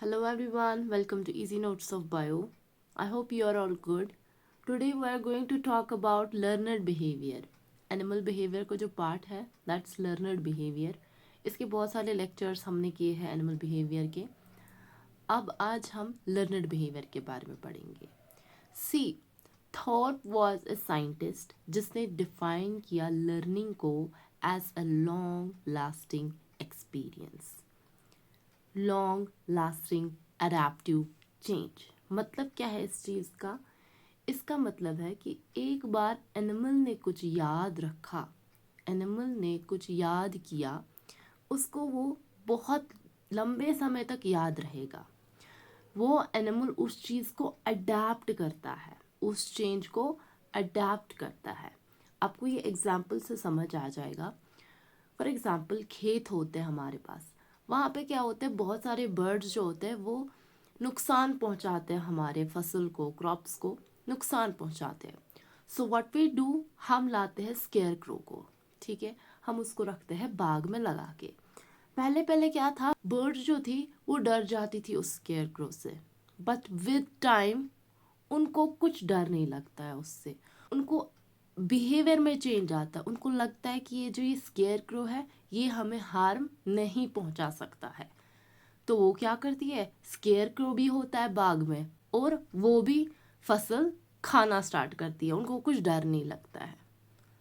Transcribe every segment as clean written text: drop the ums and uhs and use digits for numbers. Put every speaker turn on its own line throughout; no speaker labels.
Hello everyone, welcome to Easy Notes of Bio. I hope you are all good. Today we are going to talk about learned behavior. Animal behavior को जो part है that's learned behavior. इसके बहुत सारे lectures हमने किए हैं animal behaviour के. अब आज हम learned behavior के बारे में पढ़ेंगे. सी थॉट was a scientist जिसने डिफाइन किया लर्निंग को as a long lasting experience. Long lasting adaptive change मतलब क्या है इस चीज़ का. इसका मतलब है कि एक बार एनिमल ने कुछ याद रखा, एनिमल ने कुछ याद किया, उसको वो बहुत लंबे समय तक याद रहेगा. वो एनिमल उस चीज़ को अडेप्ट करता है, उस चेंज को अडेप्ट करता है. आपको ये एग्जाम्पल से समझ आ जाएगा. फॉर एग्जाम्पल खेत होते हैं हमारे पास, वहाँ पे क्या होता है, बहुत सारे बर्ड्स जो होते हैं वो नुकसान पहुँचाते हैं, हमारे फसल को, क्रॉप्स को नुकसान पहुँचाते हैं. सो व्हाट वी डू, हम लाते हैं स्केयर क्रो को. ठीक है, हम उसको रखते हैं बाग में लगा के. पहले पहले क्या था, बर्ड्स जो थी वो डर जाती थी उस स्केयर क्रो से, बट विद टाइम उनको कुछ डर नहीं लगता है उससे. उनको बिहेवियर में चेंज आता है, उनको लगता है कि ये जो ये स्केयर क्रो है ये हमें हार्म नहीं पहुंचा सकता है. तो वो क्या करती है, स्केयर क्रो भी होता है बाग में और वो भी फसल खाना स्टार्ट करती है, उनको कुछ डर नहीं लगता है.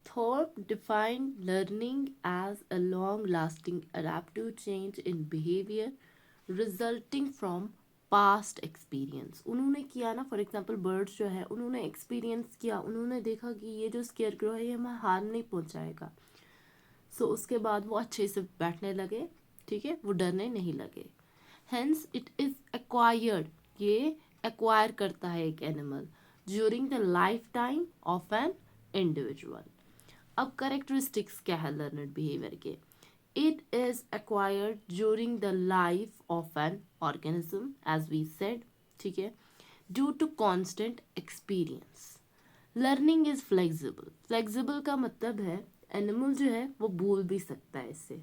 Thorpe defined learning as a long-lasting adaptive change in behavior resulting from past experience. उन्होंने किया ना, फॉर एग्जांपल बर्ड्स जो है उन्होंने एक्सपीरियंस किया, उन्होंने देखा कि ये जो स्केयर क्रो है ये हमें हार्म नहीं पहुंचाएगा. सो उसके बाद वो अच्छे से बैठने लगे. ठीक है, वो डरने नहीं लगे. हेंस इट इज एक्वायर्ड, ये एक्वायर करता है एक animal during the life time of an individual. अब करेक्टरिस्टिक्स क्या है लर्नड बिहेवियर के. It is acquired during the life of an organism as we said. ठीक है, due to constant experience. Learning is flexible. Flexible का मतलब है animal जो है वो भूल भी सकता है इससे.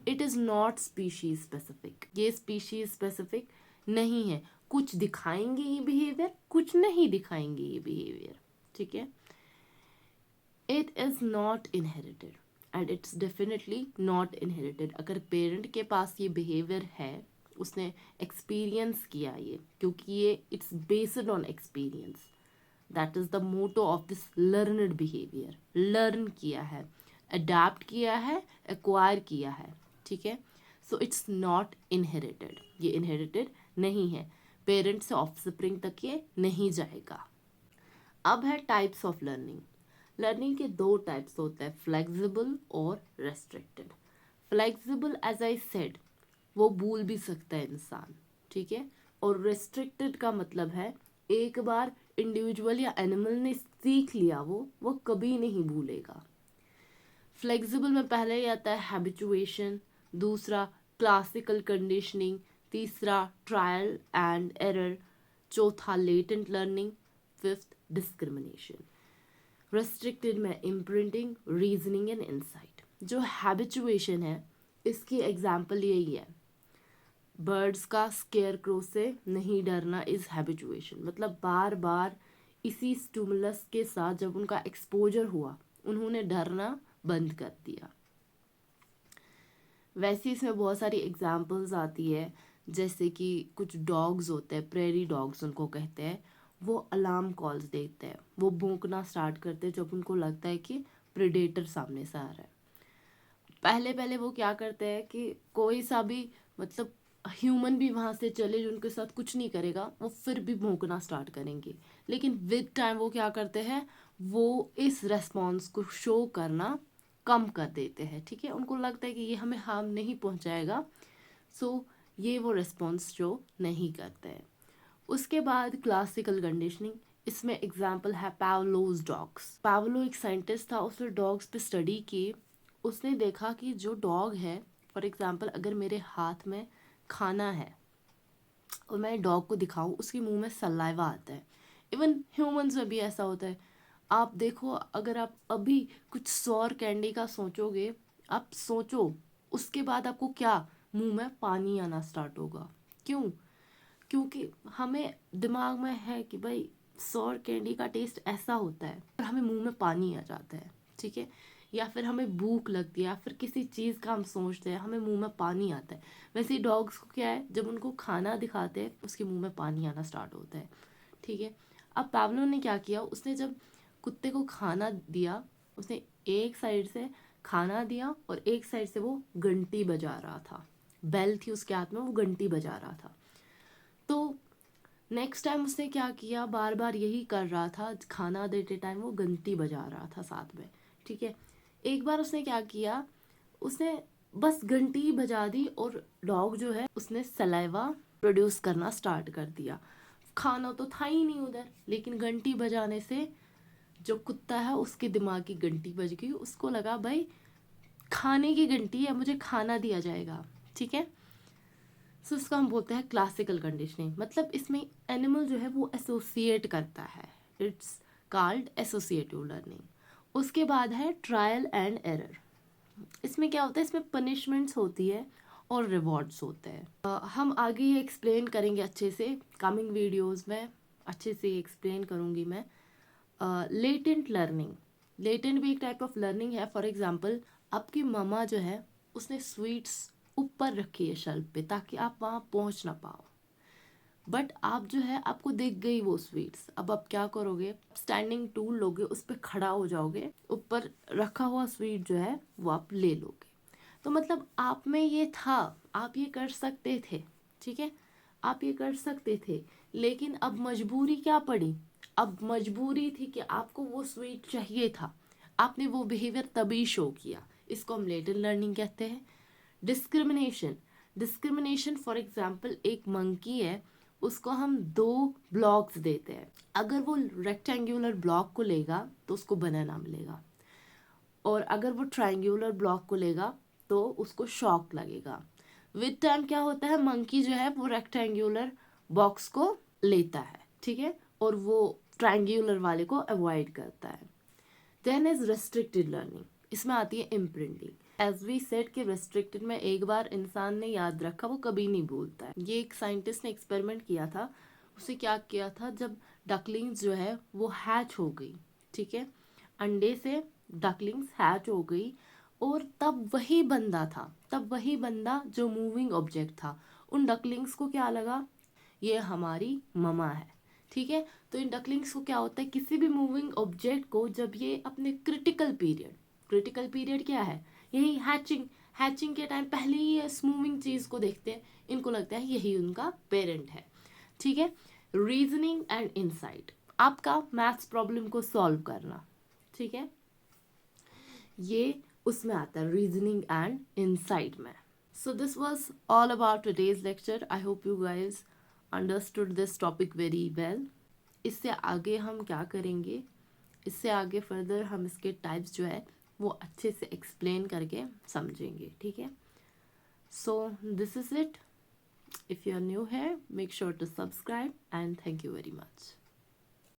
It is not species specific, ये स्पीशीज स्पेसिफिक नहीं है. कुछ दिखाएंगे ये बिहेवियर, कुछ नहीं दिखाएंगे ये बिहेवियर. ठीक है, it is not inherited and it's definitely not inherited. अगर पेरेंट के पास ये बिहेवियर है, उसने एक्सपीरियंस किया ये, क्योंकि ये it's based on experience. That is the motto of this learned behaviour. Learn किया है, अडेप्ट किया है, एक्वायर किया है. ठीक है, सो इट्स नॉट इनहेरिटेड, ये इनहेरिटेड नहीं है, पेरेंट से ऑफस्प्रिंग तक ये नहीं जाएगा. अब है टाइप्स ऑफ लर्निंग. लर्निंग के दो टाइप्स होते हैं, फ्लेक्सिबल और restricted. Flexible as I said वो भूल भी सकता है इंसान. ठीक है, और रेस्ट्रिक्टेड का मतलब है एक बार इंडिविजुअल या एनिमल ने सीख लिया वो कभी नहीं भूलेगा. फ्लेक्सिबल में पहले ही आता है हैबिचुएशन, दूसरा क्लासिकल कंडीशनिंग, तीसरा ट्रायल एंड एरर, चौथा latent learning, fifth discrimination. Restricted में इम्प्रिंटिंग, रीजनिंग एंड इंसाइट. जो हैबिचुएशन है इसकी एग्जाम्पल यही है, बर्ड्स का स्केयर क्रो से नहीं डरना इज हैबिचुएशन. मतलब बार बार इसी स्टिमुलस के साथ जब उनका एक्सपोजर हुआ उन्होंने डरना बंद कर दिया. वैसे इसमें बहुत सारी एग्जाम्पल्स आती है, जैसे कि कुछ डॉग्स होते हैं, प्रेरी डॉग्स उनको कहते हैं, वो अलार्म कॉल्स देते हैं, वो भौंकना स्टार्ट करते हैं जब उनको लगता है कि प्रेडेटर सामने से आ रहा है. पहले पहले वो क्या करते हैं कि कोई सा भी मतलब ह्यूमन भी वहाँ से चले जो उनके साथ कुछ नहीं करेगा, वो फिर भी भौंकना स्टार्ट करेंगे. लेकिन विद टाइम वो क्या करते हैं, वो इस रेस्पॉन्स को शो करना कम कर देते हैं. ठीक है, उनको लगता है कि ये हमें हार्म नहीं पहुँचाएगा, सो ये वो रेस्पॉन्स शो नहीं करते हैं. उसके बाद क्लासिकल कंडीशनिंग. इसमें एग्जाम्पल है पावलोज डॉग्स. पावलो एक साइंटिस्ट था, उसने डॉग्स पे स्टडी की. उसने देखा कि जो डॉग है, फॉर एग्जांपल अगर मेरे हाथ में खाना है और मैं डॉग को दिखाऊं, उसके मुंह में सलाइवा आता है. इवन ह्यूमंस में भी ऐसा होता है. आप देखो, अगर आप अभी कुछ सौर कैंडी का सोचोगे, आप सोचो उसके बाद आपको क्या, मुंह में पानी आना स्टार्ट होगा. क्यों? क्योंकि हमें दिमाग में है कि भाई सॉर कैंडी का टेस्ट ऐसा होता है और हमें मुंह में पानी आ जाता है, ठीक है, या फिर हमें भूख लगती है या फिर किसी चीज़ का हम सोचते हैं हमें मुंह में पानी आता है। वैसे ही डॉग्स को क्या है, जब उनको खाना दिखाते हैं उसके मुंह में पानी आना स्टार्ट होता है, ठीक है। अब पाब्लो ने क्या किया, उसने जब कुत्ते को खाना दिया, उसने एक साइड से खाना दिया और एक साइड से वो घंटी बजा रहा था, बेल थी उसके हाथ में, वो घंटी बजा रहा था। तो नेक्स्ट टाइम उसने क्या किया, बार बार यही कर रहा था, खाना देते टाइम वो घंटी बजा रहा था साथ में, ठीक है। एक बार उसने क्या किया, उसने बस घंटी बजा दी और डॉग जो है उसने सलाइवा प्रोड्यूस करना स्टार्ट कर दिया। खाना तो था ही नहीं उधर, लेकिन घंटी बजाने से जो कुत्ता है उसके दिमाग की घंटी बज गई, उसको लगा भाई खाने की घंटी है, मुझे खाना दिया जाएगा, ठीक है। सो इसको हम बोलते हैं क्लासिकल कंडीशनिंग, मतलब इसमें एनिमल जो है वो एसोसिएट करता है, इट्स कॉल्ड एसोसिएटिव लर्निंग। उसके बाद है ट्रायल एंड एरर। इसमें क्या होता है, इसमें पनिशमेंट्स होती है और रिवॉर्ड्स होते हैं। हम आगे ये एक्सप्लेन करेंगे अच्छे से, कमिंग वीडियोस में अच्छे से एक्सप्लेन करूँगी मैं। लेटेंट लर्निंग, लेटेंट भी एक टाइप ऑफ लर्निंग है। फॉर एग्जांपल आपकी ममा जो है उसने स्वीट्स ऊपर रखी है शेल्फ पे ताकि आप वहाँ पहुँच ना पाओ, बट आप जो है आपको दिख गई वो स्वीट्स, अब आप क्या करोगे, स्टैंडिंग टूल लोगे, उस पर खड़ा हो जाओगे, ऊपर रखा हुआ स्वीट जो है वो आप ले लोगे। तो मतलब आप में ये था, आप ये कर सकते थे, ठीक है, आप ये कर सकते थे, लेकिन अब मजबूरी क्या पड़ी, अब मजबूरी थी कि आपको वो स्वीट चाहिए था, आपने वो बिहेवियर तभी शो किया। इसको हम लेटर लर्निंग कहते हैं। डिस्क्रिमिनेशन, डिस्क्रिमिनेशन फॉर एग्जाम्पल एक मंकी है, उसको हम 2 ब्लॉक्स देते हैं, अगर वो रेक्टेंगुलर ब्लॉक को लेगा तो उसको बनाना मिलेगा, और अगर वो ट्रायंगुलर ब्लॉक को लेगा तो उसको शॉक लगेगा। विद टाइम क्या होता है, मंकी जो है वो रेक्टेंगुलर बॉक्स को लेता है, ठीक है, और वो ट्रायंगुलर वाले को अवॉइड करता है। देन इज रेस्ट्रिक्टेड लर्निंग, इसमें आती है इम्प्रिंटिंग। एज वी सेड कि रेस्ट्रिक्टेड में एक बार इंसान ने याद रखा वो कभी नहीं भूलता है। ये एक साइंटिस्ट ने एक्सपेरिमेंट किया था, उसे क्या किया था, जब डकलिंग्स जो है वो हैच हो गई, ठीक है, अंडे से डकलिंग्स हैच हो गई, और तब वही बंदा था, तब वही बंदा जो मूविंग ऑब्जेक्ट था, उन डकलिंग्स को क्या लगा, ये हमारी ममा है, ठीक है। तो इन डकलिंग्स को क्या होता है, किसी भी मूविंग ऑब्जेक्ट को जब ये अपने क्रिटिकल पीरियड, क्रिटिकल पीरियड क्या है, यही हैचिंग, हैचिंग के टाइम पहले ही इस मूविंग चीज़ को देखते हैं, इनको लगता है यही उनका पेरेंट है, ठीक है। रीजनिंग एंड इंसाइट, आपका मैथ्स प्रॉब्लम को सॉल्व करना, ठीक है, ये उसमें आता है रीजनिंग एंड इंसाइट में। So this was all about today's lecture. I hope you guys understood this topic very well. इससे आगे हम क्या करेंगे, इससे आगे फर्दर हम इसके टाइप्स जो है वो अच्छे से एक्सप्लेन करके समझेंगे, ठीक है। So this is it. If you are new here, make sure to subscribe and thank you very much.